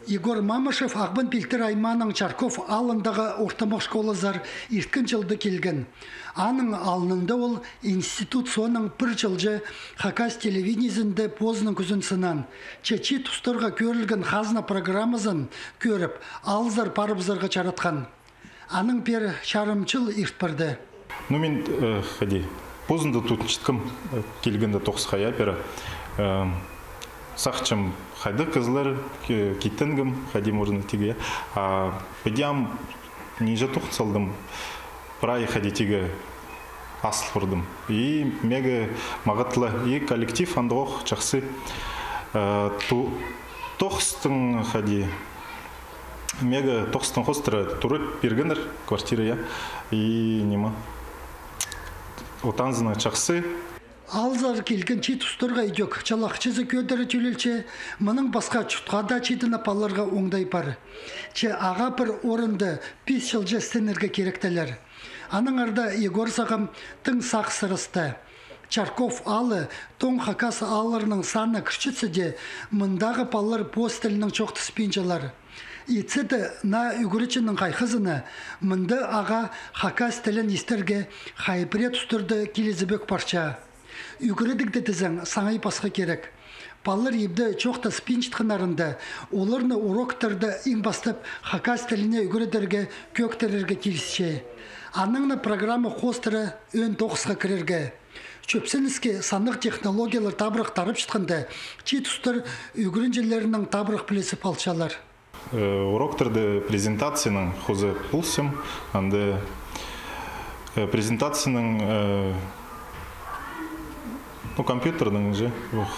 Егор Мамышев Ағбын Пилтер Айманың Чарков алындағы ортамақ школазар ирткен жылды келген. Аның алынында ол институт соның бір жылжы Хакас телевидениесінде позының күзін сынан. Чечи тұстырға көрілген хазна программазын көріп, алызар парыбызарға чаратқан. Аның пер шарымчыл иртпірді. Мен позында тұтыншыткім келгенде тоқсықая пері. Сақчым хайды қызлар кеттінгім, хайды можны теге. Бедям ниже тұқыт салдым, прай хайды теге асыл бұрдым. И мега мағытлы, и коллектив андоқ жақсы. Тоқыстың хайды, мега тоқыстың қостыры тұрып бергендер квартира, и нема. Отанзына жақсы. Алзар келген чит ұстырға үйдек, чалақчызы көдірі төлелче, мұның басқа чұтқада читіні паларға оңдай пары. Че аға бір орынды 5 жылжы стенерге керектелер. Аның арда Егор сағым тың сақ сырысты. Чарков алы, тоң Хакас алырының саны күшчісі де, мұндағы палар постелінің чоқты спинчалар. Ицеді на үгірічінің қайқызыны, мұнды аға Хакас тілін естерге қайпіре тұстырды келезібек парча. Үгірідікті тізің саңай пасқа керек. Паллар ебді чоқта спинч тқынарында, оларны уроктарды ең бастап Хакас тіліне үгірідерге көктерерге келісше. Аныңны программы қостыры өн тоқысқа кірерге. Чөпсініске сандық технологиялар табырық тарып шытқында, чит ұстыр үгірінжелерінің табырық білесі палчалар. Уроктарды презентацияның қозы бұлсым, анды презентацияның компьютердің же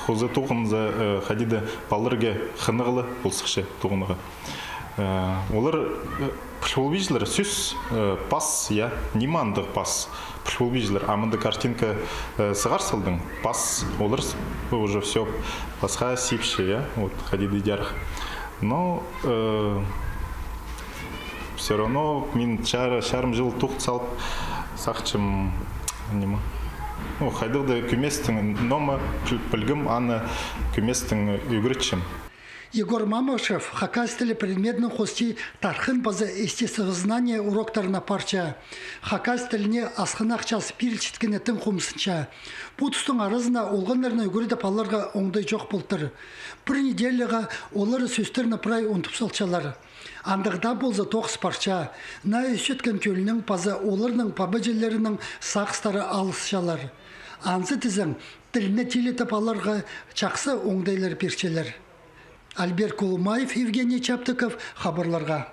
хозы туғынза хадиді балырге хынығылы болсықшы туғыныға. Олар пішболбейжілер сөз пас, немандық пас пішболбейжілер. Амынды картинка сығар салдың пас, олар уже все пасқа сипші, хадиді дярх. Но все равно мен шарым жыл туғыт салып сақчым нема. Хайдырды көместің нома пілгім, аны көместің үгірітшім. Егор Мамышев Хакас тілі предметінің қости тархын базы естествознание уроктарына парча. Хакас тіліне асқынақ час пирілчіткені тің қомсынша. Бұтыстың арызына олғанларына үгірді паларға оңдай жоқ болтыр. Бір неделіға олары сөстеріні прай ұнтып салчалар. Андығда болза тоқс парча. На өсеткен көлінің пазы оларының пабыжелерінің сақстары алысшалар. Ансы тізің тіліне телеті паларға чақсы оңдайлар перчелер. Альберт Кулмаев, Евгений Чаптыков, хабарларға.